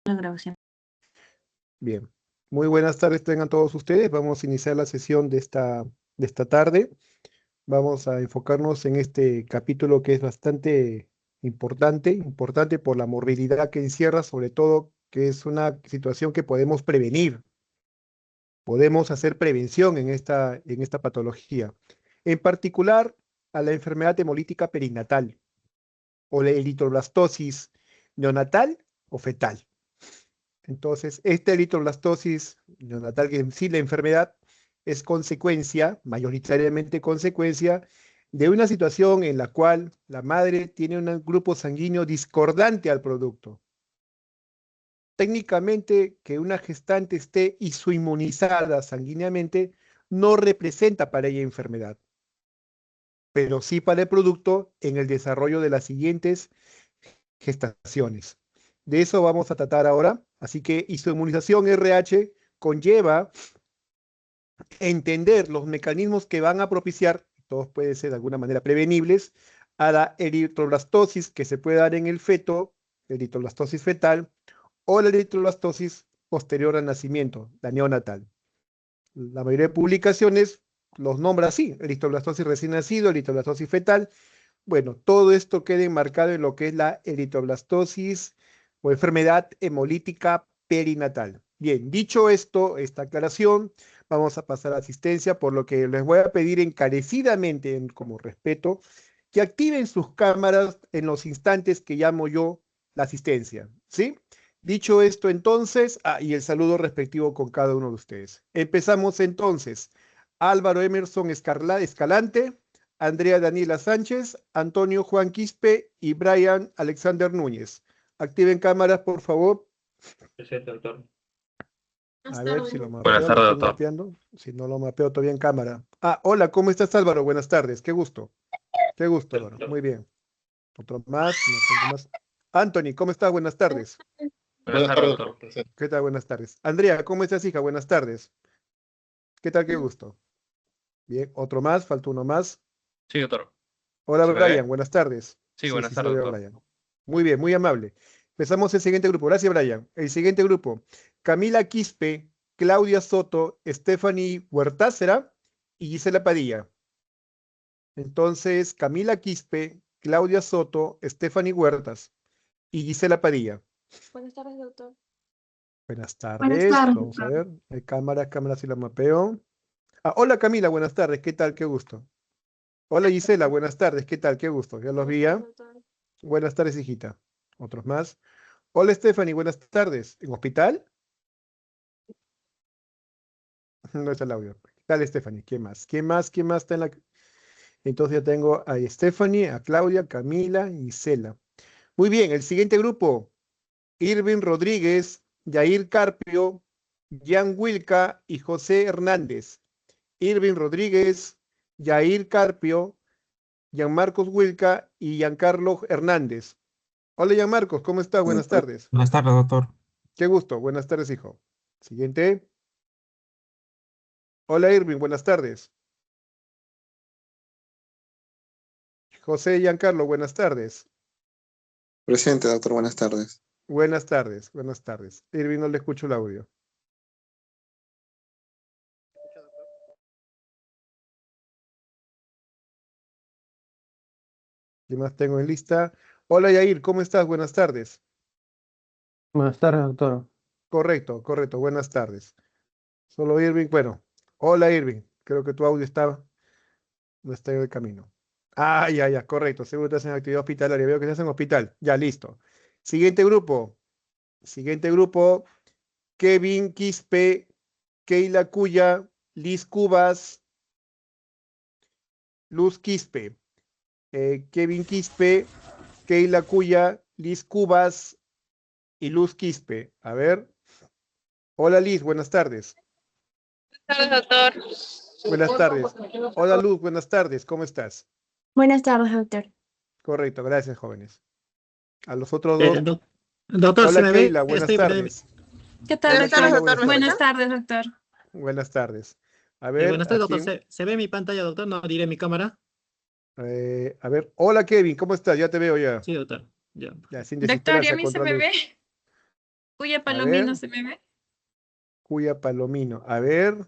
La grabación. Bien, muy buenas tardes tengan todos ustedes. Vamos a iniciar la sesión de esta tarde. Vamos a enfocarnos en este capítulo que es bastante importante por la morbilidad que encierra, sobre todo que es una situación que podemos prevenir. Podemos hacer prevención en esta patología. En particular, a la enfermedad hemolítica perinatal o la eritroblastosis neonatal o fetal. Entonces, esta eritroblastosis neonatal, que en sí la enfermedad es consecuencia, mayoritariamente consecuencia, de una situación en la cual la madre tiene un grupo sanguíneo discordante al producto. Técnicamente, que una gestante esté isoinmunizada sanguíneamente no representa para ella enfermedad, pero sí para el producto en el desarrollo de las siguientes gestaciones. De eso vamos a tratar ahora. Así que isoinmunización RH conlleva entender los mecanismos que van a propiciar, todos pueden ser de alguna manera prevenibles, a la eritroblastosis que se puede dar en el feto, eritroblastosis fetal, o la eritroblastosis posterior al nacimiento, la neonatal. La mayoría de publicaciones los nombra así: eritroblastosis recién nacido, eritroblastosis fetal. Bueno, todo esto queda enmarcado en lo que es la eritroblastosis o enfermedad hemolítica perinatal. Bien, dicho esto, esta aclaración, vamos a pasar a asistencia, por lo que les voy a pedir encarecidamente, como respeto, que activen sus cámaras en los instantes que llamo yo la asistencia, ¿sí? Dicho esto, entonces, y el saludo respectivo con cada uno de ustedes. Empezamos entonces. Álvaro Emerson Escalante, Andrea Daniela Sánchez, Antonio Juan Quispe y Brian Alexander Núñez. Activen cámaras, por favor. Presente, doctor. A ver si lo Buenas mapeo, lo tardes, estoy doctor. mapeando. Si no lo mapeo todavía en cámara. Hola, ¿cómo estás, Álvaro? Buenas tardes, qué gusto. Qué gusto, Álvaro. Muy bien. Otro más, no tengo más. Anthony, ¿cómo estás? Buenas tardes. Buenas tardes, doctor. Presente. ¿Qué tal? Buenas tardes. Andrea, ¿cómo estás, hija? Buenas tardes. ¿Qué tal? Qué gusto. Bien, otro más, falta uno más. Sí, doctor. Hola, ¿Se me Brian, ve? buenas tardes. Sí, buenas Sí, se lo tardes, veo, doctor. Brian. Muy bien, muy amable. Empezamos el siguiente grupo. Gracias, Brian. El siguiente grupo: Camila Quispe, Claudia Soto, Stephanie Huertácera y Gisela Padilla. Entonces, Camila Quispe, Claudia Soto, Stephanie Huertas y Gisela Padilla. Buenas tardes, doctor. Buenas Buenas tardes. tardes. Vamos a ver. Cámara, si la mapeo. Hola, Camila, buenas tardes. ¿Qué tal? Qué gusto. Hola, Gisela, buenas tardes. ¿Qué tal? Qué gusto. Ya los vi. Doctor. Buenas tardes, hijita. Otros más. Hola, Stephanie, buenas tardes. ¿En hospital? No está el audio. ¿Qué tal, Stephanie? ¿Quién más? ¿Quién más? ¿Quién más está en la...? Entonces ya tengo a Stephanie, a Claudia, Camila y Gisela. Muy bien, el siguiente grupo: Irving Rodríguez, Yair Carpio, Jan Wilca y José Hernández. Irving Rodríguez, Yair Carpio, Marcos Wilca y Giancarlo Hernández. Hola, Gianmarcos, ¿cómo estás? Buenas tardes. Buenas tardes, doctor. Qué gusto. Buenas tardes, hijo. Siguiente. Hola, Irving, buenas tardes. José Giancarlo, buenas tardes. Presente, doctor. Buenas tardes. Buenas tardes, buenas tardes. Irving, no le escucho el audio. ¿Qué más tengo en lista? Hola, Yair, ¿cómo estás? Buenas tardes. Buenas tardes, doctor. Correcto, correcto, buenas tardes. Solo Irving, bueno. Hola, Irving. Creo que tu audio no está en el camino. Ya, correcto. Seguro que estás en actividad hospitalaria. Veo que estás en hospital. Ya, listo. Siguiente grupo. Siguiente grupo: Kevin Quispe, Keila Cuya, Liz Cubas, Luz Quispe. Kevin Quispe, Keila Cuya, Liz Cubas y Luz Quispe. A ver. Hola, Liz, buenas tardes. Buenas tardes, doctor. Buenas tardes. Hola, Luz, buenas tardes. ¿Cómo estás? Buenas tardes, doctor. Correcto, gracias, jóvenes. A los otros dos. Doctor, ¿se Hola, me ve? Keila, buenas Estoy tardes. ¿Qué tal, Hola, Buenas tardes, Keila, doctor? doctor. ¿Me buenas Buenas tardes. escucha? tardes, doctor. Buenas tardes. A ver, buenas ¿a tardes, doctor. quién? ¿Se ve mi pantalla, doctor? No diré mi cámara. A ver, hola, Kevin, ¿cómo estás? Ya te veo ya. Sí, doctor. Ya. Ya, sin Doctor, ¿y a desesperarse, mí se contra me luz. ve? Cuya A palomino ver. se me ve. Cuya Palomino. A ver.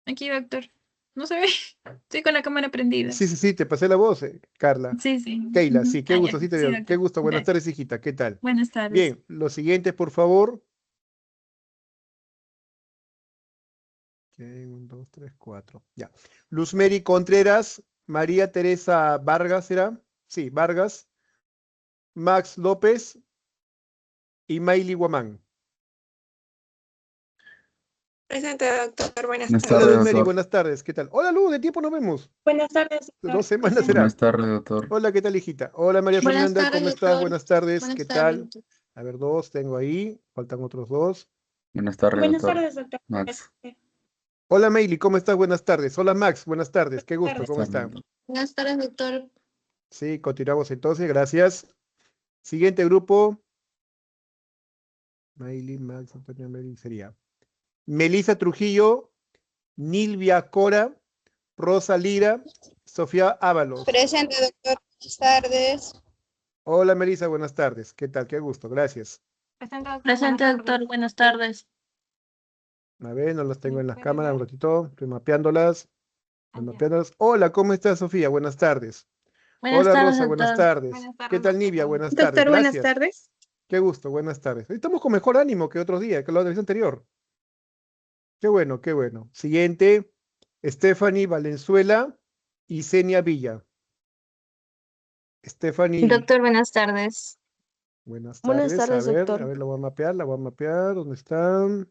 Aquí, doctor. No se ve. Estoy con la cámara prendida. Sí, sí, sí, te pasé la voz, Carla. Sí, sí. Keila, Ujú. sí, qué Ah, gusto, ya. sí te Sí, veo. Qué doctor. gusto. Buenas Ya. tardes, hijita. ¿Qué tal? Buenas tardes. Bien, los siguientes, por favor. Ok, 1, 2, 3, 4. Ya. Luzmeri Contreras, María Teresa Vargas, ¿será? Sí, Vargas, Max López y Maily Guamán. Presente, doctor. Buenas Buenas Hola, tardes, tardes. Luzmeri, doctor. buenas tardes. ¿Qué tal? Hola, Luz, de tiempo nos vemos. Buenas tardes, 2 semanas Presente. será. Buenas tardes, doctor. Hola, ¿qué tal, hijita? Hola, María Buenas Fernanda, tardes, ¿cómo estás? doctor. Buenas tardes, Buenas ¿qué tardes, tal? doctor. A ver, 2 tengo ahí. Faltan otros 2. Buenas tardes, Buenas doctor. tardes, doctor. Max. Hola, Maily, ¿cómo estás? Buenas tardes. Hola, Max, buenas tardes. Qué gusto, Buenas ¿cómo Buenas tardes, están? doctor. Buenas tardes, doctor. Sí, continuamos entonces, gracias. Siguiente grupo. Maily, Max, Antonio, Maily sería Melissa Trujillo, Nilvia Cora, Rosa Lira, Sofía Ábalos. Presente, doctor. Buenas tardes. Hola, Melissa, buenas tardes. ¿Qué tal? Qué gusto, gracias. Presente, doctor. Buenas tardes. A ver, no las tengo en las cámaras un ratito. Estoy mapeándolas. Estoy mapeándolas. Hola, ¿cómo estás, Sofía? Buenas tardes. Buenas Hola, tardes, Rosa, buenas doctor. tardes. Buenas ¿Qué tardes, tal, doctor. Nivia? Buenas tardes. Doctor, buenas Gracias. tardes. Qué gusto, buenas tardes. Hoy estamos con mejor ánimo que otros días, que la vez anterior. Qué bueno, qué bueno. Siguiente, Stephanie Valenzuela y Senia Villa. Stephanie, Doctor, buenas tardes. buenas Buenas tardes. tardes, A doctor. ver, la voy a mapear, la voy a mapear. ¿Dónde están?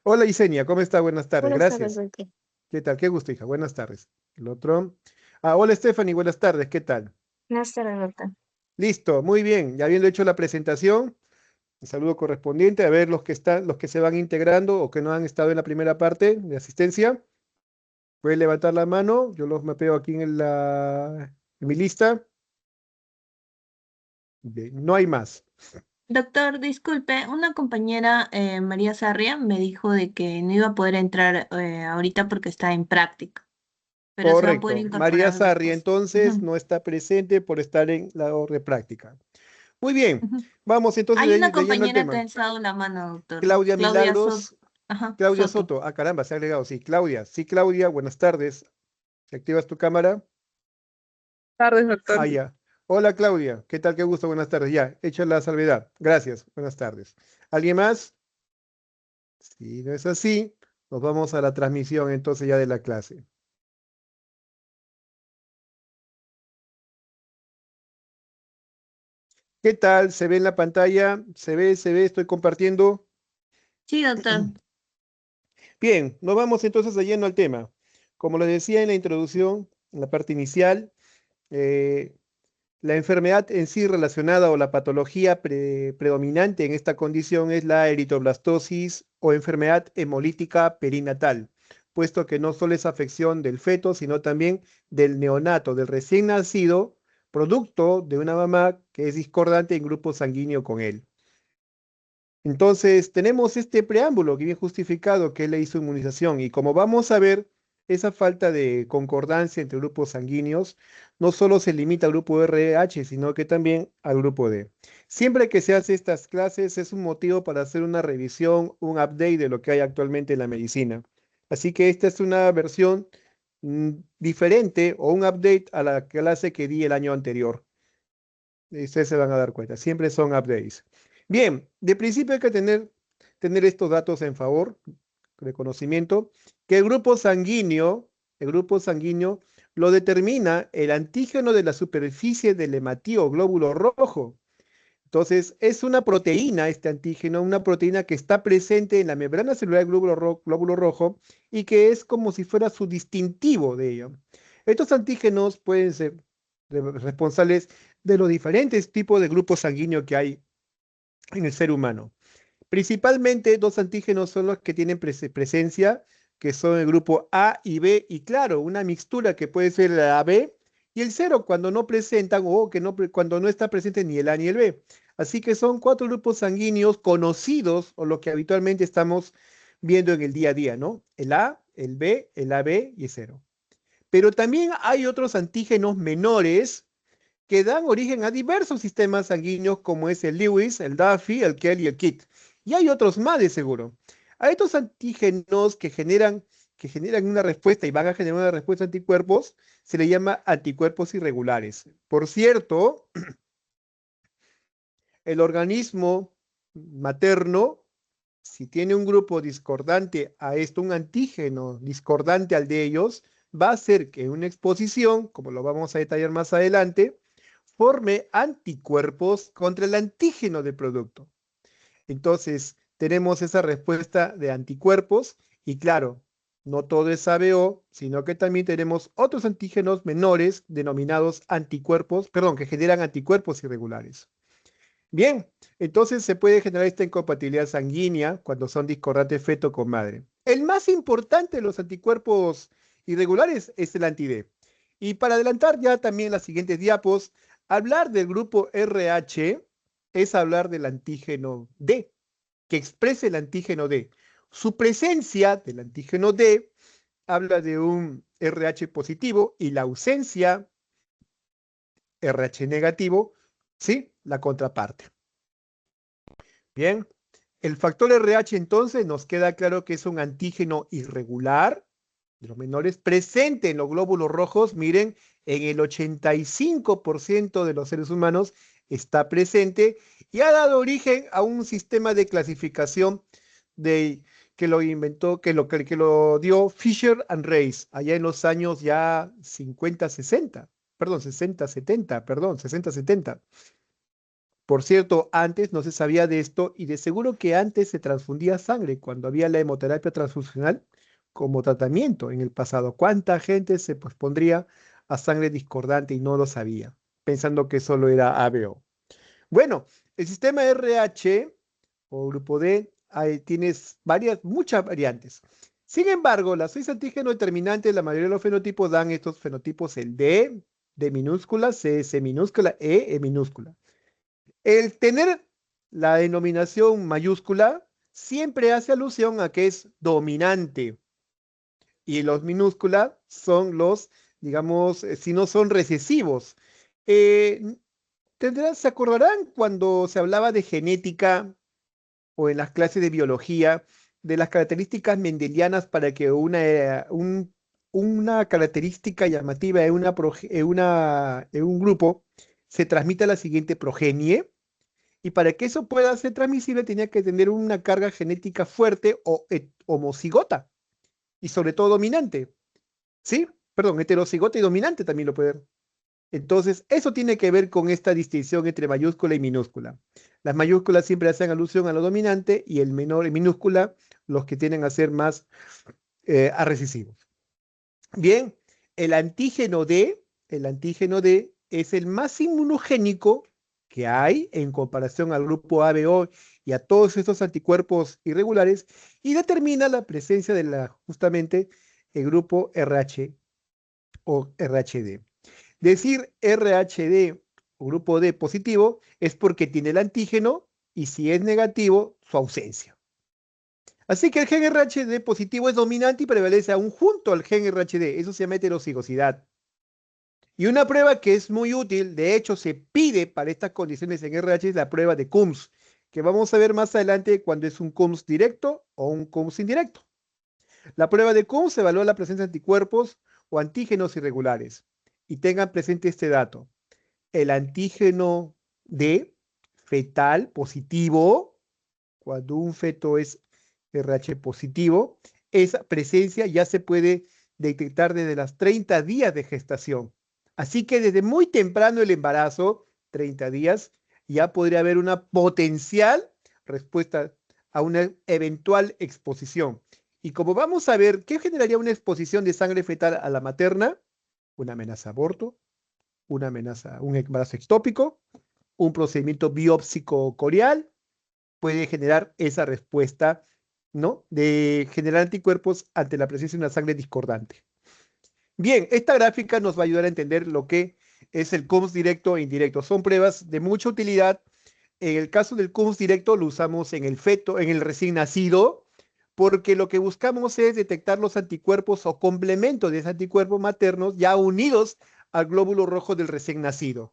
Hola, Isenia, ¿cómo está? Buenas tardes, Buenas tardes, gracias. doctor. ¿Qué tal? Qué gusto, hija. Buenas tardes. El otro. Ah, hola, Stephanie, buenas tardes. ¿Qué tal? Buenas tardes, doctor. Listo, muy bien. Ya habiendo hecho la presentación, el saludo correspondiente, a ver los que están, los que se van integrando o que no han estado en la primera parte de asistencia. Pueden levantar la mano, yo los mapeo aquí en mi lista. Bien, no hay más. Doctor, disculpe, una compañera, María Sarria, me dijo de que no iba a poder entrar ahorita porque está en práctica, pero se va a poder Correcto. María incorporar Sarri después. entonces Ujú, no está presente por estar en la hora de práctica. Muy bien, ujú. vamos entonces Hay una de lleno al compañera que ha tema. alzado la mano, doctor. Claudia Claudia Soto. Milagros, Ajá, Claudia Soto. Soto. Ah, caramba, se ha agregado. Sí, Claudia. Sí, Claudia, buenas tardes. Si activas tu cámara. Tardes, doctor. Ah, ya. Hola, Claudia. ¿Qué tal? Qué gusto. Buenas tardes. Ya, hecha la salvedad. Gracias. Buenas tardes. ¿Alguien más? Si no es así, nos vamos a la transmisión entonces ya de la clase. ¿Qué tal? ¿Se ve en la pantalla? Se ve, estoy compartiendo. Sí, doctor. Bien, nos vamos entonces de lleno al tema. Como les decía en la introducción, en la parte inicial, eh, la enfermedad en sí relacionada o la patología predominante en esta condición es la eritroblastosis o enfermedad hemolítica perinatal, puesto que no solo es afección del feto, sino también del neonato, del recién nacido, producto de una mamá que es discordante en grupo sanguíneo con él. Entonces, tenemos este preámbulo que bien justificado que le hizo inmunización y como vamos a ver, esa falta de concordancia entre grupos sanguíneos no solo se limita al grupo RH, sino que también al grupo D. Siempre que se hace estas clases es un motivo para hacer una revisión, un update de lo que hay actualmente en la medicina. Así que esta es una versión diferente o un update a la clase que di el año anterior. Y ustedes se van a dar cuenta, siempre son updates. Bien, de principio hay que tener estos datos en favor, de conocimiento, que el grupo sanguíneo lo determina el antígeno de la superficie del hematío glóbulo rojo. Entonces, es una proteína, este antígeno, una proteína que está presente en la membrana celular del glóbulo rojo y que es como si fuera su distintivo de ello. Estos antígenos pueden ser responsables de los diferentes tipos de grupos sanguíneos que hay en el ser humano. Principalmente dos antígenos son los que tienen presencia, que son el grupo A y B, y claro, una mixtura que puede ser la AB y el 0 cuando no presentan o que no, cuando no está presente ni el A ni el B. Así que son 4 grupos sanguíneos conocidos o lo que habitualmente estamos viendo en el día a día, ¿no? El A, el B, el AB y el 0. Pero también hay otros antígenos menores que dan origen a diversos sistemas sanguíneos como es el Lewis, el Duffy, el Kell y el Kidd. Y hay otros más de seguro. A estos antígenos que generan una respuesta y van a generar una respuesta a anticuerpos, se le llama anticuerpos irregulares. Por cierto, el organismo materno, si tiene un grupo discordante a esto, un antígeno discordante al de ellos, va a hacer que en una exposición, como lo vamos a detallar más adelante, forme anticuerpos contra el antígeno del producto. Entonces, tenemos esa respuesta de anticuerpos y claro, no todo es ABO, sino que también tenemos otros antígenos menores denominados anticuerpos, perdón, que generan anticuerpos irregulares. Bien, entonces se puede generar esta incompatibilidad sanguínea cuando son discordantes feto con madre. El más importante de los anticuerpos irregulares es el anti-D. Y para adelantar ya también las siguientes diapos, hablar del grupo RH es hablar del antígeno D, que exprese el antígeno D. Su presencia del antígeno D habla de un RH positivo y la ausencia RH negativo, ¿sí? La contraparte. Bien, el factor RH entonces nos queda claro que es un antígeno irregular de los menores presente en los glóbulos rojos. Miren, en el 85% de los seres humanos está presente y ha dado origen a un sistema de clasificación que lo inventó, que lo dio Fisher and Reis allá en los años ya 50, 60, perdón, 60, 70, perdón, 60, 70. Por cierto, antes no se sabía de esto y de seguro que antes se transfundía sangre cuando había la hemoterapia transfusional como tratamiento en el pasado. ¿Cuánta gente se pondría a sangre discordante y no lo sabía, pensando que solo era ABO? Bueno, el sistema RH o grupo D tienes muchas variantes. Sin embargo, la cis antígeno determinante, la mayoría de los fenotipos dan estos fenotipos, el D minúscula, C minúscula, E minúscula. El tener la denominación mayúscula siempre hace alusión a que es dominante. Y los minúsculas son los, digamos, si no son recesivos. ¿Se acordarán cuando se hablaba de genética o en las clases de biología de las características mendelianas para que una característica llamativa en un grupo se transmita a la siguiente progenie? Y para que eso pueda ser transmisible tenía que tener una carga genética fuerte o homocigota. Y sobre todo dominante. ¿Sí? Perdón, heterocigota y dominante también lo puede ver. Entonces, eso tiene que ver con esta distinción entre mayúscula y minúscula. Las mayúsculas siempre hacen alusión a lo dominante y el menor y minúscula los que tienden a ser más recesivos. Bien, el antígeno D es el más inmunogénico que hay en comparación al grupo ABO y a todos estos anticuerpos irregulares y determina la presencia de justamente el grupo RH o RHD. Decir RHD o grupo D positivo es porque tiene el antígeno y si es negativo, su ausencia. Así que el gen RHD positivo es dominante y prevalece aún junto al gen RHD. Eso se llama heterocigosidad. Y una prueba que es muy útil, de hecho se pide para estas condiciones en RH, es la prueba de Coombs, que vamos a ver más adelante cuando es un Coombs directo o un Coombs indirecto. La prueba de Coombs evalúa la presencia de anticuerpos o antígenos irregulares. Y tengan presente este dato. El antígeno D fetal positivo, cuando un feto es RH positivo, esa presencia ya se puede detectar desde los 30 días de gestación. Así que desde muy temprano el embarazo, 30 días, ya podría haber una potencial respuesta a una eventual exposición. Y como vamos a ver, ¿qué generaría una exposición de sangre fetal a la materna? Una amenaza de aborto, una amenaza, un embarazo ectópico, un procedimiento biópsico corial, puede generar esa respuesta, ¿no? De generar anticuerpos ante la presencia de una sangre discordante. Bien, esta gráfica nos va a ayudar a entender lo que es el Coombs directo e indirecto. Son pruebas de mucha utilidad. En el caso del Coombs directo lo usamos en el feto, en el recién nacido, porque lo que buscamos es detectar los anticuerpos o complementos de esos anticuerpos maternos ya unidos al glóbulo rojo del recién nacido.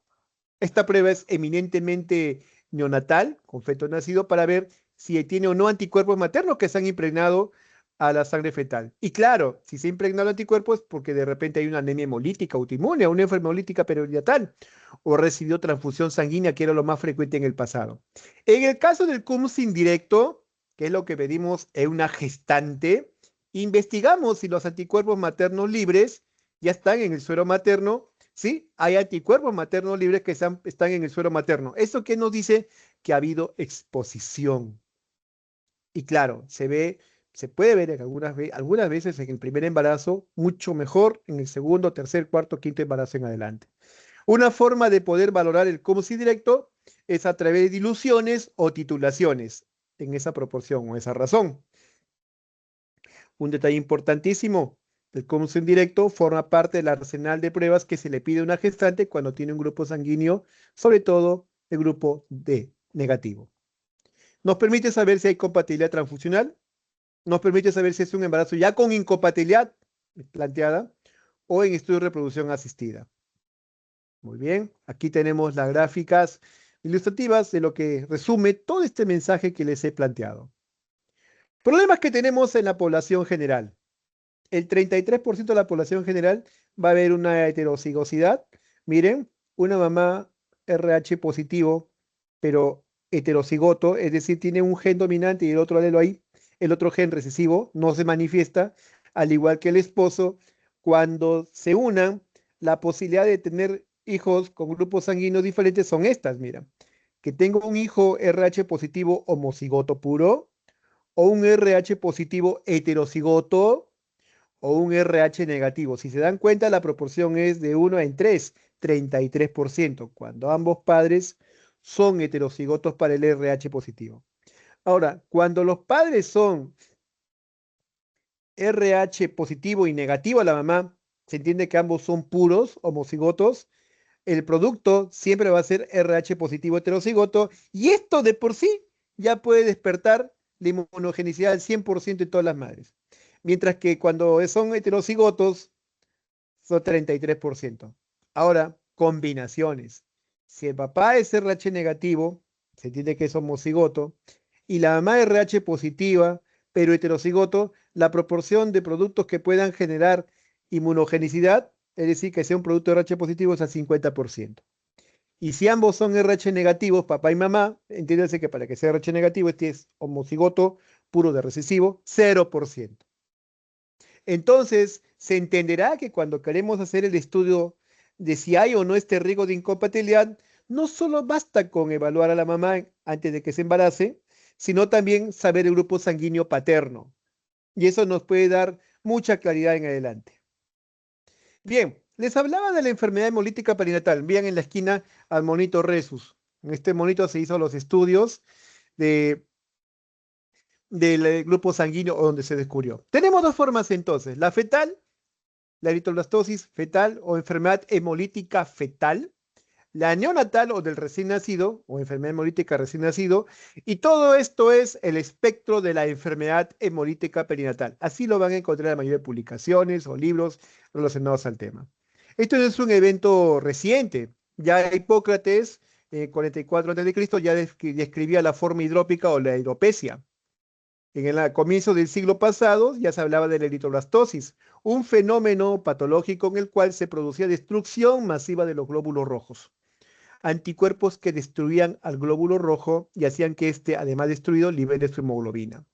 Esta prueba es eminentemente neonatal, con feto nacido, para ver si tiene o no anticuerpos maternos que se han impregnado a la sangre fetal. Y claro, si se ha impregnado anticuerpos, porque de repente hay una anemia hemolítica autoinmune, una enfermedad hemolítica perinatal, o recibió transfusión sanguínea, que era lo más frecuente en el pasado. En el caso del CUMS indirecto, que es lo que pedimos en una gestante, investigamos si los anticuerpos maternos libres ya están en el suero materno. Sí, hay anticuerpos maternos libres que están en el suero materno. ¿Eso qué nos dice? Que ha habido exposición. Y claro, se puede ver en algunas veces en el primer embarazo, mucho mejor en el segundo, tercer, cuarto, quinto embarazo en adelante. Una forma de poder valorar el CUMS indirecto es a través de diluciones o titulaciones, en esa proporción o esa razón. Un detalle importantísimo, el CUMS indirecto forma parte del arsenal de pruebas que se le pide a una gestante cuando tiene un grupo sanguíneo, sobre todo el grupo D negativo. Nos permite saber si hay compatibilidad transfusional, nos permite saber si es un embarazo ya con incompatibilidad planteada o en estudio de reproducción asistida. Muy bien, aquí tenemos las gráficas ilustrativas de lo que resume todo este mensaje que les he planteado. Problemas que tenemos en la población general. El 33% de la población general va a haber una heterocigosidad. Miren, una mamá RH positivo, pero heterocigoto, es decir, tiene un gen dominante y el otro alelo ahí, el otro gen recesivo, no se manifiesta, al igual que el esposo. Cuando se unan, la posibilidad de tener hijos con grupos sanguíneos diferentes son estas, mira, que tengo un hijo RH positivo homocigoto puro, o un RH positivo heterocigoto, o un RH negativo. Si se dan cuenta, la proporción es de 1 en 3, 33%, cuando ambos padres son heterocigotos para el RH positivo. Ahora, cuando los padres son RH positivo y negativo a la mamá, se entiende que ambos son puros, homocigotos, el producto siempre va a ser RH positivo heterocigoto, y esto de por sí ya puede despertar la inmunogenicidad al 100% en todas las madres. Mientras que cuando son heterocigotos, son 33%. Ahora, combinaciones. Si el papá es RH negativo, se entiende que es homocigoto, y la mamá es RH positiva, pero heterocigoto, la proporción de productos que puedan generar inmunogenicidad, es decir, que sea un producto RH positivo, es al 50%. Y si ambos son RH negativos, papá y mamá, entiéndase que para que sea RH negativo, este es homocigoto puro de recesivo, 0%. Entonces, se entenderá que cuando queremos hacer el estudio de si hay o no este riesgo de incompatibilidad, no solo basta con evaluar a la mamá antes de que se embarace, sino también saber el grupo sanguíneo paterno. Y eso nos puede dar mucha claridad en adelante. Bien, les hablaba de la enfermedad hemolítica perinatal. Vean en la esquina al monito Rhesus. En este monito se hizo los estudios del grupo sanguíneo donde se descubrió. Tenemos dos formas entonces, la fetal, la eritroblastosis fetal o enfermedad hemolítica fetal, la neonatal o del recién nacido o enfermedad hemolítica recién nacido, y todo esto es el espectro de la enfermedad hemolítica perinatal. Así lo van a encontrar en la mayoría de publicaciones o libros relacionados al tema. Esto no es un evento reciente. Ya Hipócrates, 44 a.C., ya describía la forma hidrópica o la hidropesia. En el comienzo del siglo pasado ya se hablaba de la eritroblastosis, un fenómeno patológico en el cual se producía destrucción masiva de los glóbulos rojos. Anticuerpos que destruían al glóbulo rojo y hacían que éste, además destruido, libere su hemoglobina.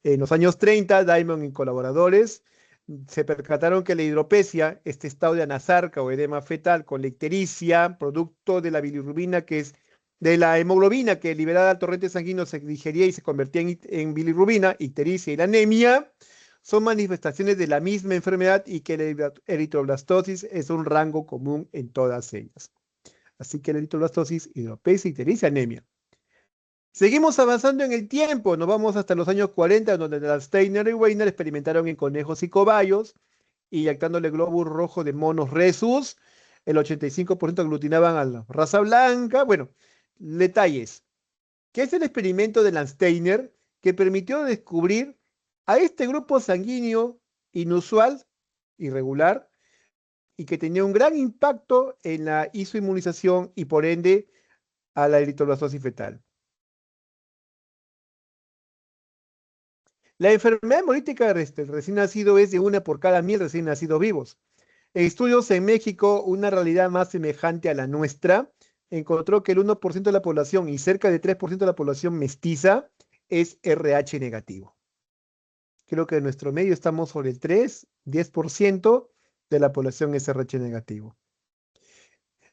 En los años 30, Diamond y colaboradores se percataron que la hidropesia, este estado de anasarca o edema fetal con la ictericia, producto de la bilirrubina que es de la hemoglobina que liberada al torrente sanguíneo se digería y se convertía en bilirrubina, ictericia y la anemia, son manifestaciones de la misma enfermedad y que la eritroblastosis es un rango común en todas ellas. Así que la eritroblastosis, hidropesia, ictericia, anemia. Seguimos avanzando en el tiempo, nos vamos hasta los años 40, donde Landsteiner y Weiner experimentaron en conejos y cobayos, inyectándole glóbulos rojos de monos Rhesus, el 85% aglutinaban a la raza blanca. Bueno, detalles. ¿Qué es el experimento de Landsteiner que permitió descubrir a este grupo sanguíneo inusual, irregular, y que tenía un gran impacto en la isoinmunización y por ende a la eritroblastosis fetal. La enfermedad hemolítica del recién nacido es de 1 por cada 1000 recién nacidos vivos. En estudios en México, una realidad más semejante a la nuestra, encontró que el 1% de la población y cerca de 3% de la población mestiza es RH negativo. Creo que en nuestro medio estamos sobre el 10% de la población es RH negativo.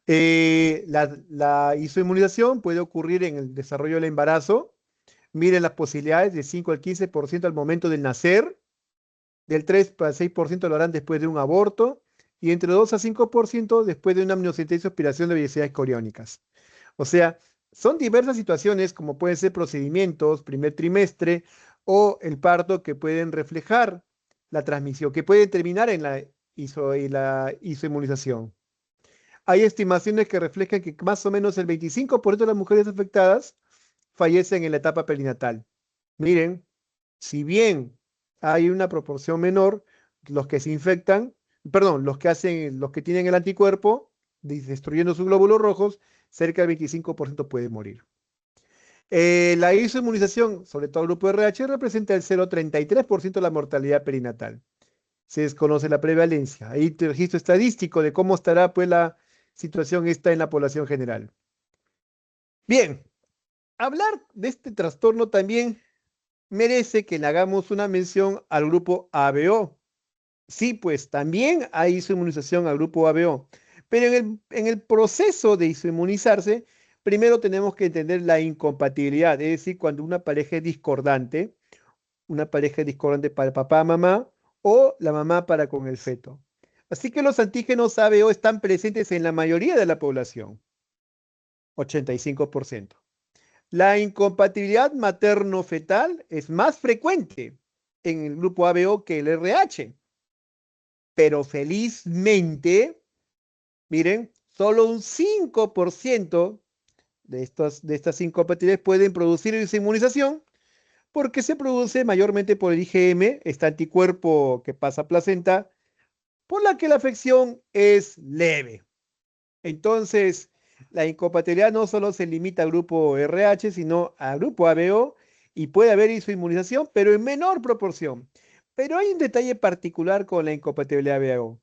La isoinmunización puede ocurrir en el desarrollo del embarazo. Miren las posibilidades de 5 al 15% al momento del nacer, del 3 al 6% lo harán después de un aborto, y entre 2 a 5% después de una amniocentesis o aspiración de vellosidades coriónicas. O sea, son diversas situaciones como pueden ser procedimientos, primer trimestre, o el parto que pueden reflejar la transmisión, que puede terminar en la isoinmunización. Hay estimaciones que reflejan que más o menos el 25% de las mujeres afectadas fallecen en la etapa perinatal. Miren, si bien hay una proporción menor, los que se infectan, perdón, los que tienen el anticuerpo, destruyendo sus glóbulos rojos, cerca del 25% puede morir. La isoinmunización, sobre todo el grupo RH, representa el 0,33% de la mortalidad perinatal. Se desconoce la prevalencia. Hay registro estadístico de cómo estará pues la situación esta en la población general. Bien, hablar de este trastorno también merece que le hagamos una mención al grupo ABO. Sí, pues también hay isoinmunización al grupo ABO, pero en el proceso de isoinmunizarse, primero tenemos que entender la incompatibilidad, es decir, cuando una pareja es discordante para papá, mamá, o la mamá para con el feto. Así que los antígenos ABO están presentes en la mayoría de la población, 85%. La incompatibilidad materno-fetal es más frecuente en el grupo ABO que el RH. Pero felizmente, miren, solo un 5% de estas incompatibilidades pueden producir inmunización porque se produce mayormente por el IgM, este anticuerpo que pasa a placenta, por la que la afección es leve. Entonces, la incompatibilidad no solo se limita al grupo RH, sino al grupo ABO, y puede haber isoinmunización, pero en menor proporción. Pero hay un detalle particular con la incompatibilidad ABO,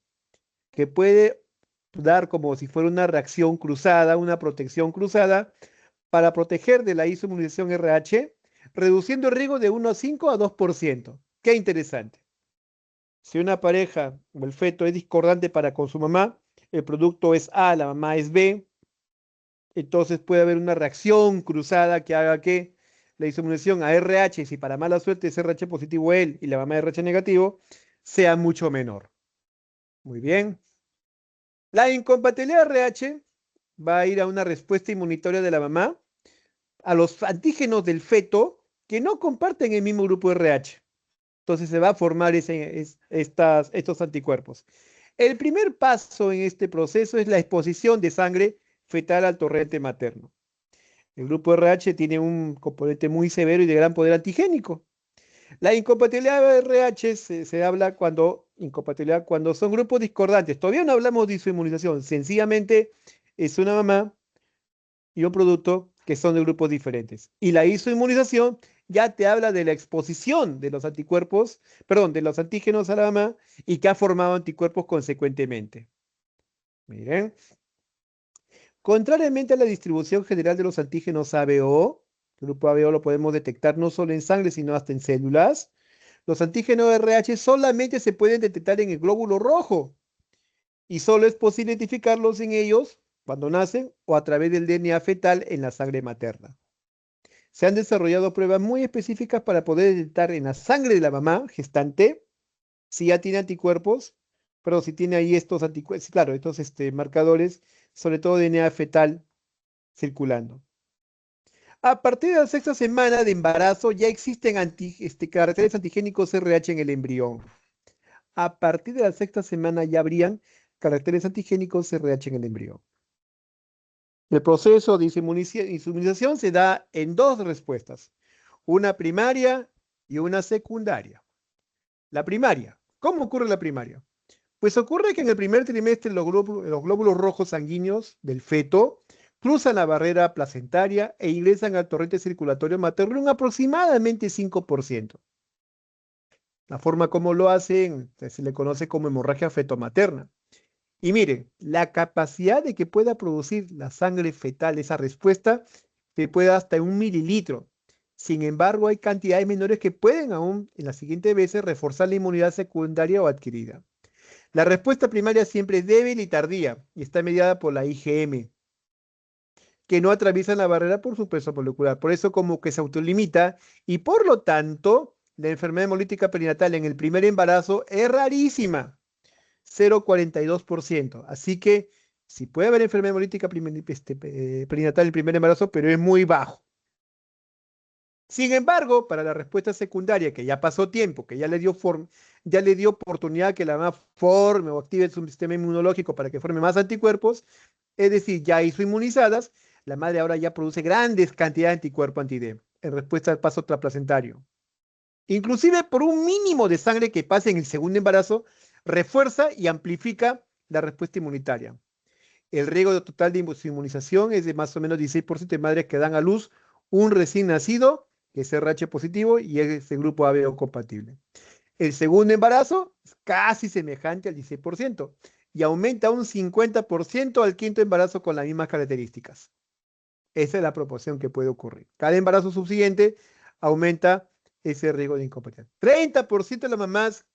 que puede dar como si fuera una reacción cruzada, una protección cruzada, para proteger de la isoinmunización RH, reduciendo el riesgo de 1,5 a 2%. Qué interesante. Si una pareja o el feto es discordante para con su mamá, el producto es A, la mamá es B, entonces puede haber una reacción cruzada que haga que la isomunización a RH, si para mala suerte es RH positivo él y la mamá es RH negativo, sea mucho menor. Muy bien. La incompatibilidad RH va a ir a una respuesta inmunitaria de la mamá a los antígenos del feto que no comparten el mismo grupo RH. Entonces se va a formar estos anticuerpos. El primer paso en este proceso es la exposición de sangre fetal al torrente materno. El grupo RH tiene un componente muy severo y de gran poder antigénico. La incompatibilidad de RH se habla cuando son grupos discordantes. Todavía no hablamos de isoinmunización, sencillamente es una mamá y un producto que son de grupos diferentes. Y la isoinmunización ya te habla de la exposición de los anticuerpos, perdón, de los antígenos a la mamá y que ha formado anticuerpos consecuentemente. Miren. Contrariamente a la distribución general de los antígenos ABO, el grupo ABO lo podemos detectar no solo en sangre, sino hasta en células. Los antígenos RH solamente se pueden detectar en el glóbulo rojo y solo es posible identificarlos en ellos cuando nacen o a través del DNA fetal en la sangre materna. Se han desarrollado pruebas muy específicas para poder detectar en la sangre de la mamá gestante si ya tiene anticuerpos, pero si tiene ahí estos anticuerpos, claro, estos marcadores, sobre todo DNA fetal circulando. A partir de la sexta semana de embarazo ya existen caracteres antigénicos RH en el embrión. A partir de la sexta semana ya habrían caracteres antigénicos RH en el embrión. El proceso de inmunización se da en dos respuestas, una primaria y una secundaria. La primaria, ¿cómo ocurre la primaria? Pues ocurre que en el primer trimestre los glóbulos rojos sanguíneos del feto cruzan la barrera placentaria e ingresan al torrente circulatorio materno en aproximadamente 5%. La forma como lo hacen se le conoce como hemorragia fetomaterna. Y miren, la capacidad de que pueda producir la sangre fetal esa respuesta se puede hasta 1 mililitro. Sin embargo, hay cantidades menores que pueden aún en las siguientes veces reforzar la inmunidad secundaria o adquirida. La respuesta primaria siempre es débil y tardía y está mediada por la IgM, que no atraviesan la barrera por su peso molecular. Por eso como que se autolimita y por lo tanto la enfermedad hemolítica perinatal en el primer embarazo es rarísima, 0,42%. Así que sí puede haber enfermedad hemolítica perinatal en el primer embarazo, pero es muy bajo. Sin embargo, para la respuesta secundaria, que ya pasó tiempo, que ya le dio oportunidad que la mamá forme o active su sistema inmunológico para que forme más anticuerpos, es decir, ya hizo inmunizadas, la madre ahora ya produce grandes cantidades de anticuerpo anti-D en respuesta al paso transplacentario. Inclusive por un mínimo de sangre que pase en el segundo embarazo, refuerza y amplifica la respuesta inmunitaria. El riesgo total de inmunización es de más o menos 16% de madres que dan a luz un recién nacido que es RH positivo y es de grupo ABO compatible. El segundo embarazo es casi semejante al 16% y aumenta un 50% al quinto embarazo con las mismas características. Esa es la proporción que puede ocurrir. Cada embarazo subsiguiente aumenta ese riesgo de incompatibilidad. 30% de las mamás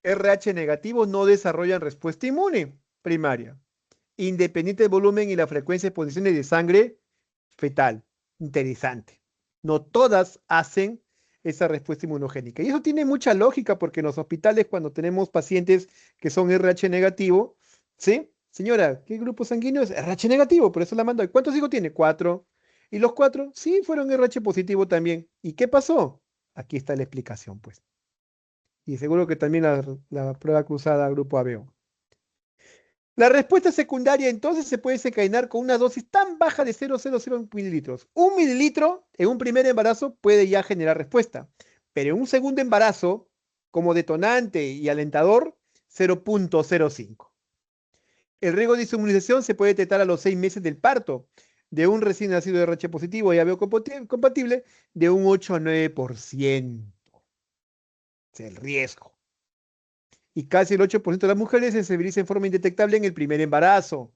RH negativos no desarrollan respuesta inmune primaria, independiente del volumen y la frecuencia de exposiciones de sangre fetal. Interesante. No todas hacen esa respuesta inmunogénica. Y eso tiene mucha lógica porque en los hospitales cuando tenemos pacientes que son RH negativo, ¿sí? Señora, ¿qué grupo sanguíneo es? RH negativo, por eso la mando. ¿Cuántos hijos tiene? 4. ¿Y los 4? Sí, fueron RH positivo también. ¿Y qué pasó? Aquí está la explicación, pues. Y seguro que también la prueba cruzada grupo ABO. La respuesta secundaria entonces se puede desencadenar con una dosis tan baja de 0,00 mililitros. 1 mililitro en un primer embarazo puede ya generar respuesta, pero en un segundo embarazo, como detonante y alentador, 0,05. El riesgo de inmunización se puede detectar a los 6 meses del parto de un recién nacido de RH positivo y ABO compatible de un 8 a 9%. Es el riesgo. Y casi el 8% de las mujeres se sensibiliza en forma indetectable en el primer embarazo.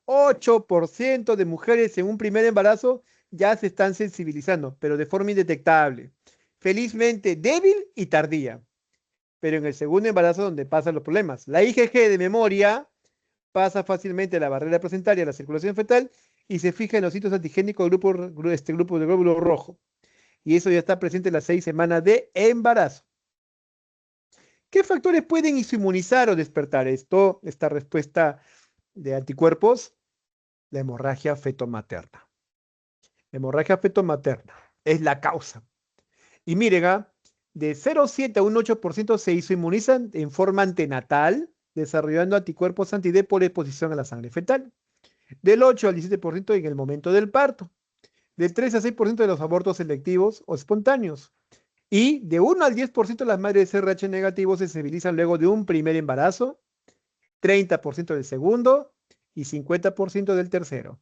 8% de mujeres en un primer embarazo ya se están sensibilizando, pero de forma indetectable. Felizmente débil y tardía. Pero en el segundo embarazo donde pasan los problemas. La IgG de memoria pasa fácilmente la barrera placentaria a la circulación fetal y se fija en los sitios antigénicos del grupo de glóbulo rojo. Y eso ya está presente en las 6 semanas de embarazo. ¿Qué factores pueden inmunizar o despertar esta respuesta de anticuerpos? La hemorragia fetomaterna. La hemorragia fetomaterna es la causa. Y miren, de 0,7 a un 8% se inmunizan en forma antenatal, desarrollando anticuerpos anti-D por exposición a la sangre fetal. Del 8 al 17% en el momento del parto. Del 3 a 6% de los abortos selectivos o espontáneos. Y de 1 al 10% de las madres RH negativos se sensibilizan luego de un primer embarazo, 30% del segundo y 50% del tercero.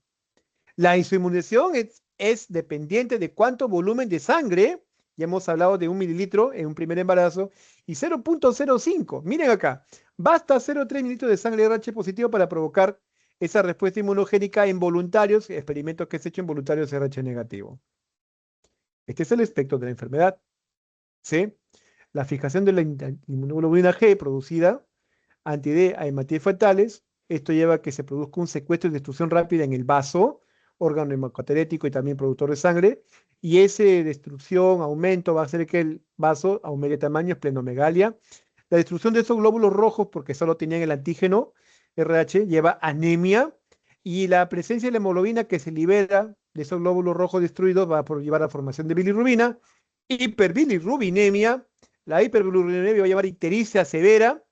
La inmunización es dependiente de cuánto volumen de sangre, ya hemos hablado de 1 mililitro en un primer embarazo, y 0,05. Miren acá, basta 0,3 mililitros de sangre RH positivo para provocar esa respuesta inmunogénica en voluntarios, experimentos que se han hecho en voluntarios RH negativo. Este es el espectro de la enfermedad. ¿Sí? La fijación de la inmunoglobulina G producida anti-D a hematíes fetales, esto lleva a que se produzca un secuestro y destrucción rápida en el vaso, órgano hematopoietético y también productor de sangre, y esa destrucción, aumento, va a hacer que el vaso aumente de tamaño, esplenomegalia. La destrucción de esos glóbulos rojos, porque solo tenían el antígeno RH, lleva anemia, y la presencia de la hemoglobina que se libera de esos glóbulos rojos destruidos va a llevar a la formación de bilirrubina, hiperbilirrubinemia. La hiperbilirrubinemia va a llevar ictericia severa.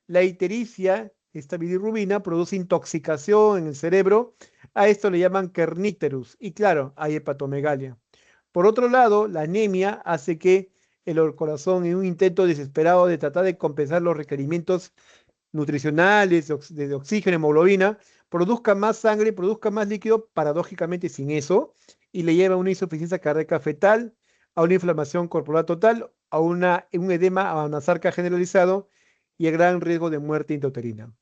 La ictericia, esta bilirrubina, produce intoxicación en el cerebro. A esto le llaman kernícterus. Y claro, hay hepatomegalia. Por otro lado, la anemia hace que el corazón, en un intento desesperado de tratar de compensar los requerimientos nutricionales, de oxígeno, hemoglobina, produzca más sangre, produzca más líquido, paradójicamente sin eso, y le lleva a una insuficiencia cardíaca fetal, a una inflamación corporal total, a un edema, a una sarca generalizado y a gran riesgo de muerte intrauterina.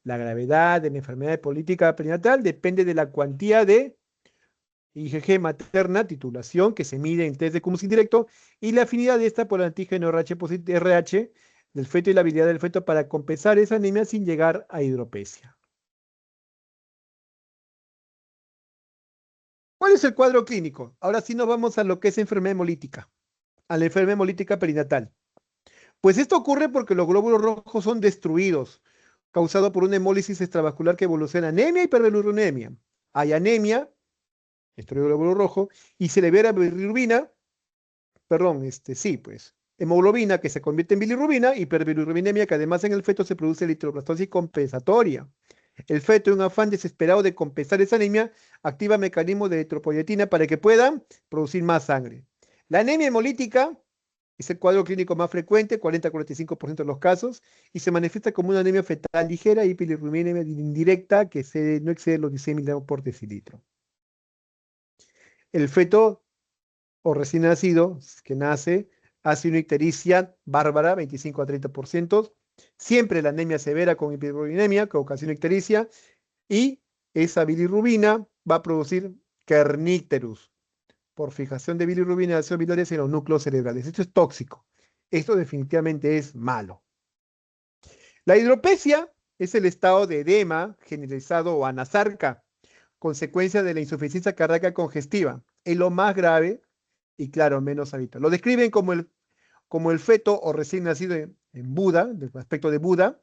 La gravedad de la enfermedad política perinatal depende de la cuantía de IgG materna, titulación, que se mide en test de cúmulo indirecto, y la afinidad de esta por el antígeno RH del feto y la habilidad del feto para compensar esa anemia sin llegar a hidropesia. ¿Cuál es el cuadro clínico? Ahora sí nos vamos a lo que es enfermedad hemolítica, a la enfermedad hemolítica perinatal. Pues esto ocurre porque los glóbulos rojos son destruidos, causado por una hemólisis extravascular que evoluciona anemia y hiperbilirubinemia. Hay anemia, destruido el glóbulo rojo, y se libera bilirrubina, hemoglobina que se convierte en bilirrubina, hiperbilirubinemia que además en el feto se produce eritroblastosis compensatoria. El feto, en un afán desesperado de compensar esa anemia, activa mecanismos de eritropoyetina para que puedan producir más sangre. La anemia hemolítica es el cuadro clínico más frecuente, 40-45% de los casos, y se manifiesta como una anemia fetal ligera y bilirrubinemia indirecta que no excede los 16 miligramos por decilitro. El feto o recién nacido, que nace, hace una ictericia bárbara, 25-30%, siempre la anemia severa con hiperbilirubinemia, que ocasiona ictericia, y esa bilirrubina va a producir kernícterus, por fijación de bilirrubina y ácidos biliares en los núcleos cerebrales. Esto es tóxico. Esto definitivamente es malo. La hidropesia es el estado de edema generalizado o anasarca, consecuencia de la insuficiencia cardíaca congestiva. Es lo más grave y, claro, menos habitual. Lo describen como el feto o recién nacido en Buda, del aspecto de Buda.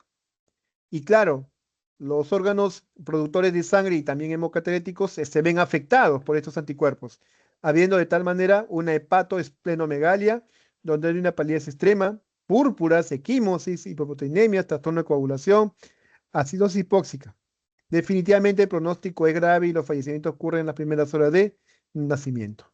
Y, claro, los órganos productores de sangre y también hemocataléticos se ven afectados por estos anticuerpos, habiendo de tal manera una hepatoesplenomegalia, donde hay una palidez extrema, púrpuras, equimosis, hipoproteinemia, trastorno de coagulación, acidosis hipóxica. Definitivamente el pronóstico es grave y los fallecimientos ocurren en las primeras horas de nacimiento.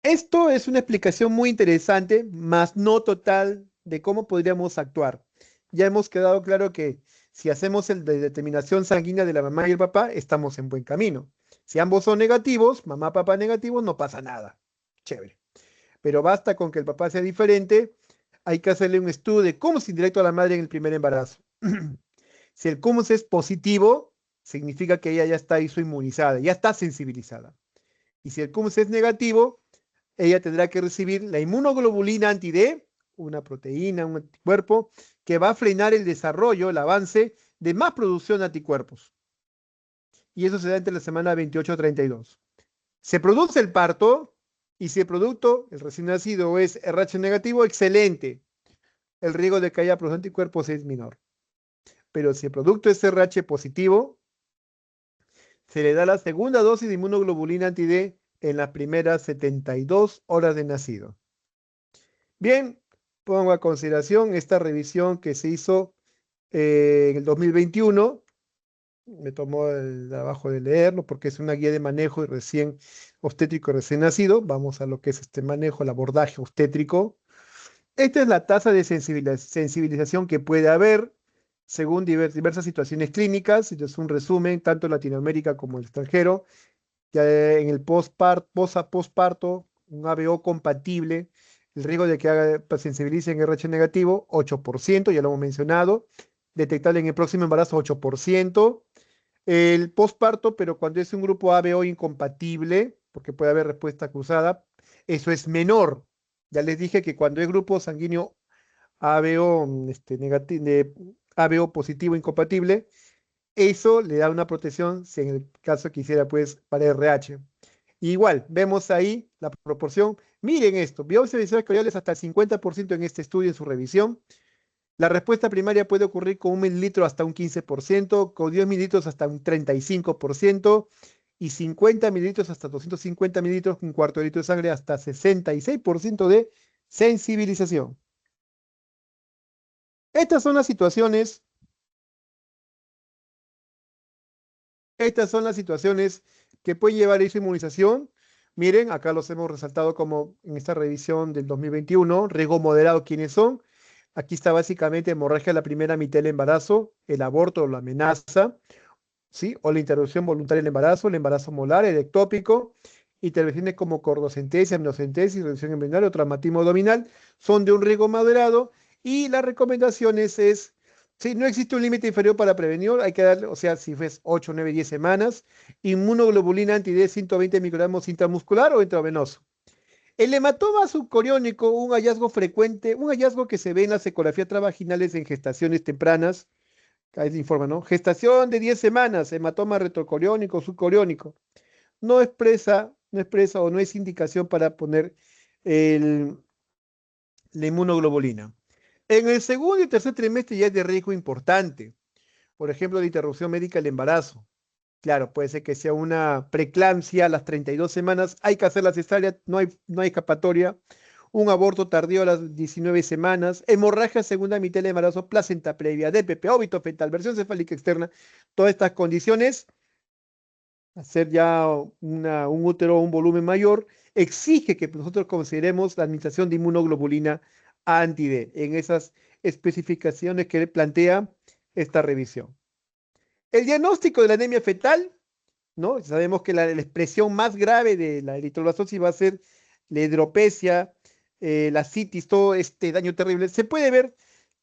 Esto es una explicación muy interesante, mas no total, de cómo podríamos actuar. Ya hemos quedado claro que si hacemos el de determinación sanguínea de la mamá y el papá, estamos en buen camino. Si ambos son negativos, mamá, papá negativos, no pasa nada. Chévere. Pero basta con que el papá sea diferente, hay que hacerle un estudio de cúmulo indirecto a la madre en el primer embarazo. Si el cúmulo es positivo, significa que ella ya está inmunizada, ya está sensibilizada. Y si el cúmulo es negativo, ella tendrá que recibir la inmunoglobulina anti-D, una proteína, un anticuerpo, que va a frenar el desarrollo, el avance de más producción de anticuerpos. Y eso se da entre la semana 28 a 32. Se produce el parto, y si el producto, el recién nacido, es RH negativo, excelente. El riesgo de que haya producción de anticuerpos es menor. Pero si el producto es RH positivo, se le da la segunda dosis de inmunoglobulina anti-D en las primeras 72 horas de nacido. Bien, pongo a consideración esta revisión que se hizo en el 2021. Me tomó el trabajo de leerlo porque es una guía de manejo obstétrico recién nacido. Vamos a lo que es este manejo, el abordaje obstétrico. Esta es la tasa de sensibilización que puede haber según diversas situaciones clínicas. Esto es un resumen, tanto en Latinoamérica como en el extranjero. Ya en el posparto, un ABO compatible, el riesgo de que sensibilice en RH negativo, 8%, ya lo hemos mencionado. Detectable en el próximo embarazo, 8%. El posparto, pero cuando es un grupo ABO incompatible, porque puede haber respuesta cruzada, eso es menor. Ya les dije que cuando es grupo sanguíneo ABO, ABO positivo incompatible, eso le da una protección si en el caso quisiera, pues, para RH. Igual, vemos ahí la proporción. Miren esto, biopsias visuales coriales hasta el 50% en este estudio, en su revisión. La respuesta primaria puede ocurrir con 1 mililitro hasta un 15%, con 10 mililitros hasta un 35%, y 50 mililitros hasta 250 mililitros, un cuarto de litro de sangre, hasta 66% de sensibilización. Estas son las situaciones que pueden llevar a esa inmunización. Miren, acá los hemos resaltado como en esta revisión del 2021, riesgo moderado, ¿quiénes son? Aquí está básicamente hemorragia en la primera mitad del embarazo, el aborto o la amenaza, ¿sí? O la interrupción voluntaria del embarazo, el embarazo molar, el ectópico, intervenciones como cordocentesis, amniocentesis, reducción embrionaria o traumatismo abdominal, son de un riesgo moderado y las recomendaciones es, si no existe un límite inferior para prevenir, hay que darle, o sea, si es 8, 9, 10 semanas, inmunoglobulina anti-D 120 microgramos intramuscular o intravenoso. El hematoma subcoriónico, un hallazgo frecuente, un hallazgo que se ve en las ecografías transvaginales en gestaciones tempranas, ahí se informa, ¿no? Gestación de 10 semanas, hematoma retrocoriónico, subcoriónico. No expresa o no es indicación para poner la inmunoglobulina. En el segundo y tercer trimestre ya es de riesgo importante. Por ejemplo, la interrupción médica del embarazo. Claro, puede ser que sea una preeclampsia a las 32 semanas, hay que hacer la cesárea, no hay escapatoria. Un aborto tardío a las 19 semanas, hemorragia segunda mitad del embarazo, placenta previa, DPP, óbito fetal, versión cefálica externa, todas estas condiciones, hacer ya un útero, un volumen mayor, exige que nosotros consideremos la administración de inmunoglobulina anti-D en esas especificaciones que plantea esta revisión. El diagnóstico de la anemia fetal, ¿no? Sabemos que la expresión más grave de la eritroblastosis va a ser la hidropesia, la citis, todo este daño terrible. Se puede ver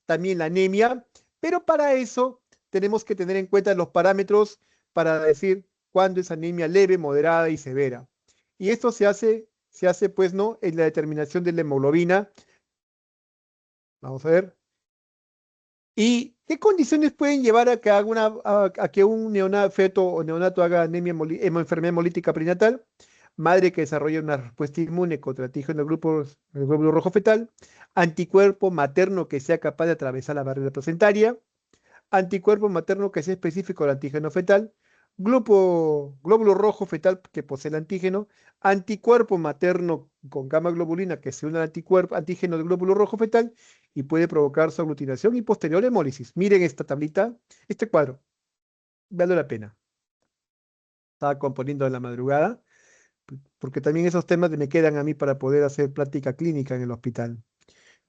también la anemia, pero para eso tenemos que tener en cuenta los parámetros para decir cuándo es anemia leve, moderada y severa. Y esto se hace pues, ¿no? En la determinación de la hemoglobina. Vamos a ver. ¿Y qué condiciones pueden llevar a que, a que un feto o neonato haga enfermedad hemolítica prenatal? Madre que desarrolla una respuesta inmune contra antígeno del glóbulo rojo fetal, anticuerpo materno que sea capaz de atravesar la barrera placentaria, anticuerpo materno que sea específico del antígeno fetal, glóbulo rojo fetal que posee el antígeno, anticuerpo materno con gamma globulina que se une al antígeno del glóbulo rojo fetal y puede provocar su aglutinación y posterior hemólisis. Miren esta tablita, este cuadro, vale la pena. Estaba componiendo en la madrugada, porque también esos temas me quedan a mí para poder hacer práctica clínica en el hospital.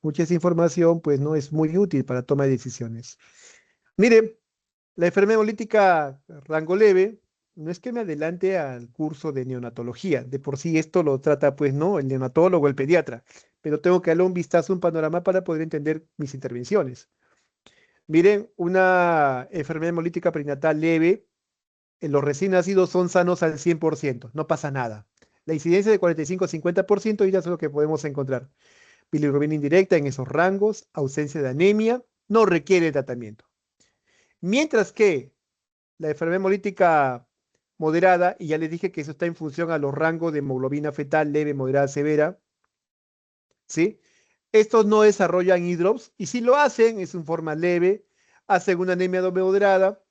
Mucha esa información pues no es muy útil para toma de decisiones. Miren, la enfermedad hemolítica rango leve, no es que me adelante al curso de neonatología, de por sí esto lo trata pues no el neonatólogo, el pediatra, pero tengo que darle un vistazo, un panorama para poder entender mis intervenciones. Miren, una enfermedad hemolítica perinatal leve, los recién nacidos son sanos al 100%, no pasa nada. La incidencia de 45 a 50% ya es lo que podemos encontrar. Bilirrubina indirecta en esos rangos, ausencia de anemia, no requiere tratamiento. Mientras que la enfermedad hemolítica moderada, y ya les dije que eso está en función a los rangos de hemoglobina fetal leve, moderada, severa, ¿sí? Estos no desarrollan hidrops, y si lo hacen es en forma leve, hacen una anemia moderada,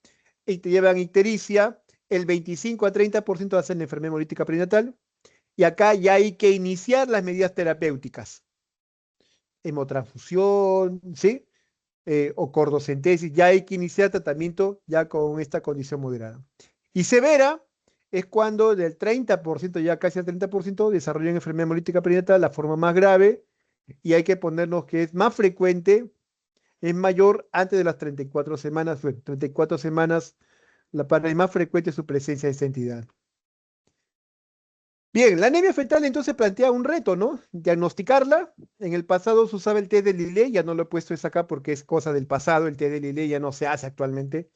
y te llevan ictericia, el 25 a 30% hacen la enfermedad hemolítica prenatal, y acá ya hay que iniciar las medidas terapéuticas. Hemotransfusión, ¿sí? O cordocentesis, ya hay que iniciar tratamiento ya con esta condición moderada. Y severa es cuando del 30%, ya casi al 30%, desarrollan enfermedad hemolítica prenatal, la forma más grave, y hay que ponernos que es más frecuente, es mayor antes de las 34 semanas, 34 semanas, para es más frecuente su presencia de esta entidad. Bien, la anemia fetal entonces plantea un reto, ¿no? Diagnosticarla. En el pasado se usaba el test de Lillet, ya no lo he puesto esa acá porque es cosa del pasado, el test de Lillet ya no se hace actualmente.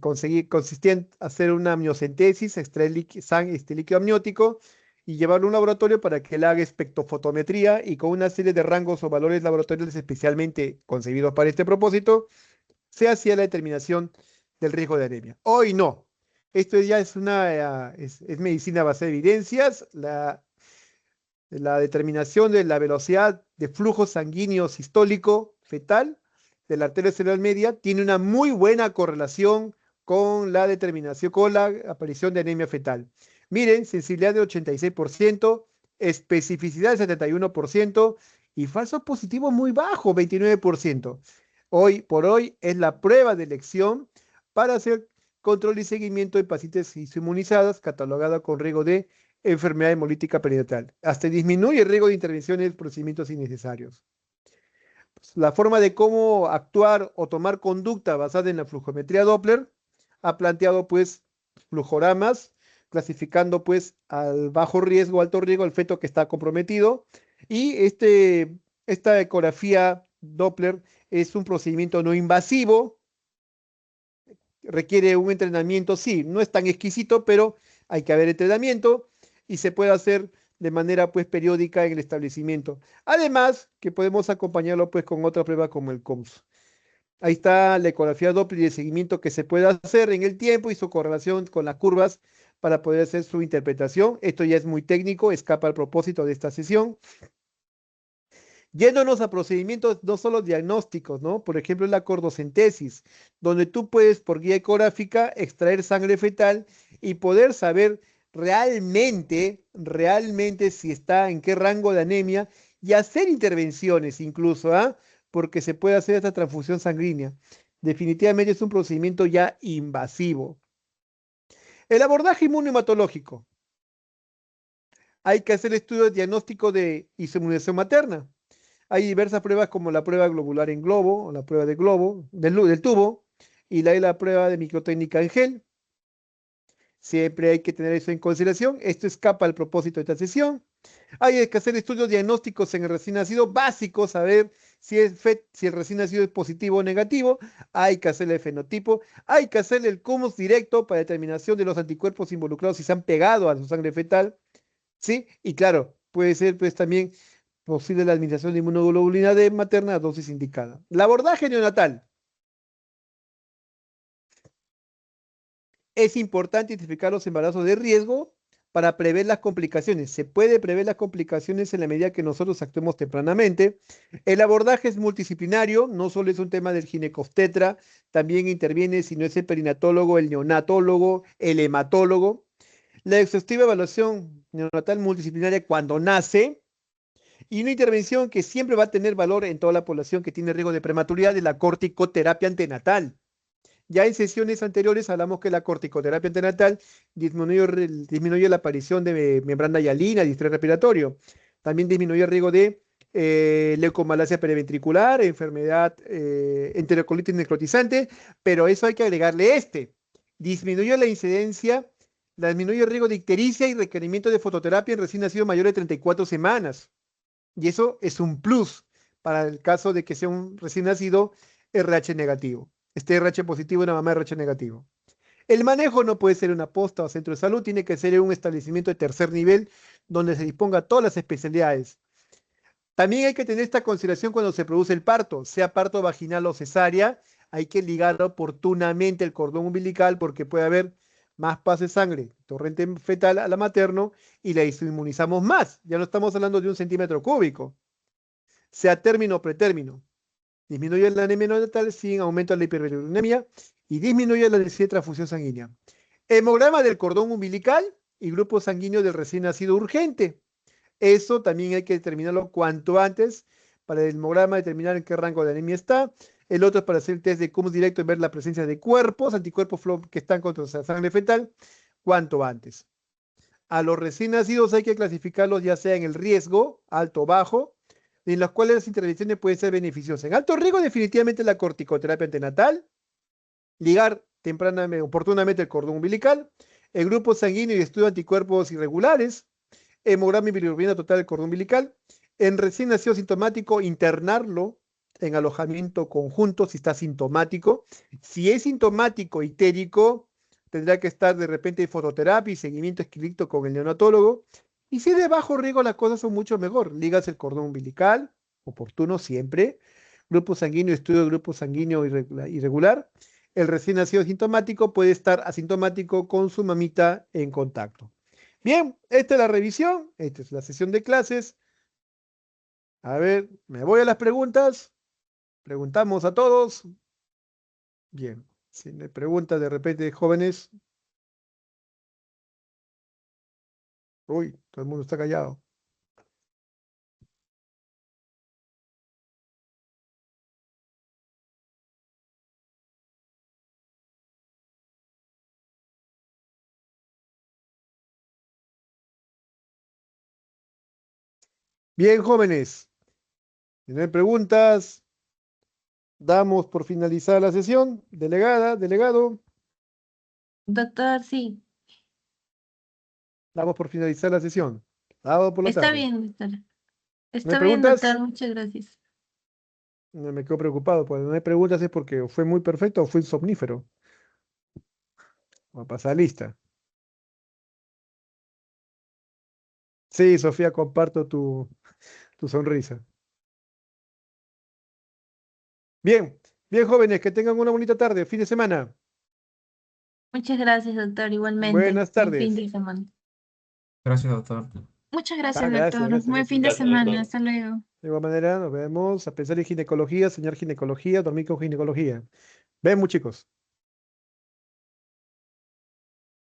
Consistía en hacer una amniocentesis, extraer líquido amniótico y llevarlo a un laboratorio para que él haga espectrofotometría y con una serie de rangos o valores laboratoriales especialmente concebidos para este propósito, se hacía la determinación del riesgo de anemia. Hoy no. Esto ya es es medicina a base de evidencias. La determinación de la velocidad de flujo sanguíneo sistólico fetal de la arteria cerebral media tiene una muy buena correlación con la determinación, con la aparición de anemia fetal. Miren, sensibilidad de 86%, especificidad de 71% y falso positivo muy bajo, 29%. Hoy por hoy es la prueba de elección para hacer control y seguimiento de pacientes inmunizadas catalogada con riesgo de enfermedad hemolítica perinatal. Hasta disminuye el riesgo de intervenciones y procedimientos innecesarios. la forma de cómo actuar o tomar conducta basada en la flujometría Doppler, ha planteado pues flujoramas, clasificando pues al bajo riesgo, alto riesgo, al feto que está comprometido. Y esta ecografía Doppler es un procedimiento no invasivo, requiere un entrenamiento, sí, no es tan exquisito, pero hay que haber entrenamiento y se puede hacer de manera pues periódica en el establecimiento. Además, que podemos acompañarlo pues con otra prueba como el COMS. Ahí está la ecografía Doppler y el seguimiento que se puede hacer en el tiempo y su correlación con las curvas para poder hacer su interpretación. Esto ya es muy técnico, escapa al propósito de esta sesión. Yéndonos a procedimientos no solo diagnósticos, ¿no? Por ejemplo, la cordocentesis, donde tú puedes por guía ecográfica extraer sangre fetal y poder saber realmente si está en qué rango de anemia y hacer intervenciones incluso, ¿ah? Porque se puede hacer esta transfusión sanguínea. Definitivamente es un procedimiento ya invasivo. El abordaje inmunohematológico. Hay que hacer estudios diagnósticos de inmunización materna. Hay diversas pruebas como la prueba globular en globo, o la prueba de globo, del tubo, y la prueba de microtécnica en gel. Siempre hay que tener eso en consideración. Esto escapa al propósito de esta sesión. Hay que hacer estudios diagnósticos en el recién nacido básicos, saber si el recién nacido es positivo o negativo. Hay que hacerle el fenotipo. Hay que hacerle el CUMUS directo para determinación de los anticuerpos involucrados si se han pegado a su sangre fetal. ¿Sí? Y claro, puede ser pues también posible la administración de inmunoglobulina D materna a dosis indicada. El abordaje neonatal. Es importante identificar los embarazos de riesgo para prever las complicaciones. Se puede prever las complicaciones en la medida que nosotros actuemos tempranamente. El abordaje es multidisciplinario, no solo es un tema del ginecobstetra, también interviene, si no es el perinatólogo, el neonatólogo, el hematólogo. La exhaustiva evaluación neonatal multidisciplinaria cuando nace, y una intervención que siempre va a tener valor en toda la población que tiene riesgo de prematuridad es la corticoterapia antenatal. Ya en sesiones anteriores hablamos que la corticoterapia antenatal disminuye la aparición de membrana hialina, distrés respiratorio. También disminuye el riesgo de leucomalacia periventricular, enfermedad enterocolitis necrotizante, pero eso hay que agregarle disminuye la incidencia, disminuye el riesgo de ictericia y requerimiento de fototerapia en recién nacido mayor de 34 semanas. Y eso es un plus para el caso de que sea un recién nacido RH negativo. Este RH positivo y una mamá RH negativo. El manejo no puede ser una posta o centro de salud, tiene que ser en un establecimiento de tercer nivel donde se disponga todas las especialidades. También hay que tener esta consideración cuando se produce el parto, sea parto vaginal o cesárea, hay que ligar oportunamente el cordón umbilical porque puede haber más pase de sangre, torrente fetal a la materno y la inmunizamos más. Ya no estamos hablando de 1 centímetro cúbico. Sea término o pretérmino. Disminuye la anemia neonatal sin aumento de la hiperbilirubinemia y disminuye la necesidad de transfusión sanguínea. Hemograma del cordón umbilical y grupo sanguíneo del recién nacido urgente. Eso también hay que determinarlo cuanto antes para el hemograma determinar en qué rango de anemia está. El otro es para hacer el test de CUMS directo y ver la presencia de cuerpos, anticuerpos que están contra la sangre fetal, cuanto antes. A los recién nacidos hay que clasificarlos ya sea en el riesgo, alto o bajo, en los cuales las intervenciones pueden ser beneficiosas. En alto riesgo, definitivamente la corticoterapia antenatal, ligar tempranamente, oportunamente el cordón umbilical, el grupo sanguíneo y estudio de anticuerpos irregulares, hemograma y bilirrubina total del cordón umbilical. En recién nacido sintomático, internarlo en alojamiento conjunto si está sintomático. Si es sintomático itérico, tendrá que estar de repente en fototerapia y seguimiento estricto con el neonatólogo. Y si es de bajo riesgo, las cosas son mucho mejor. Ligas el cordón umbilical, oportuno siempre. Grupo sanguíneo, estudio de grupo sanguíneo irregular. El recién nacido sintomático puede estar asintomático con su mamita en contacto. Bien, esta es la revisión, esta es la sesión de clases. A ver, me voy a las preguntas. Preguntamos a todos. Bien, si me preguntas de repente, jóvenes. Uy, todo el mundo está callado. Bien, jóvenes. Si no hay preguntas, Damos por finalizada la sesión. Delegada, delegado. Doctor, sí. Damos por finalizada la sesión. Sábado por la Está tarde. bien, doctor. ¿No Está hay bien, preguntas? doctor. Muchas gracias. No, me quedo preocupado, porque no hay preguntas es porque fue muy perfecto o fue insomnífero. Vamos a pasar lista. Sí, Sofía, comparto tu sonrisa. Bien, bien, jóvenes, que tengan una bonita tarde, fin de semana. Muchas gracias, doctor. Igualmente. Buenas Buen fin tardes. de semana. Gracias, doctor. Muchas Ah, gracias, gracias, doctor. gracias, Buen gracias. fin de Gracias, semana. doctor. Hasta luego. De igual manera, nos vemos a pensar en ginecología, soñar ginecología, dormir con ginecología. Vemos, chicos.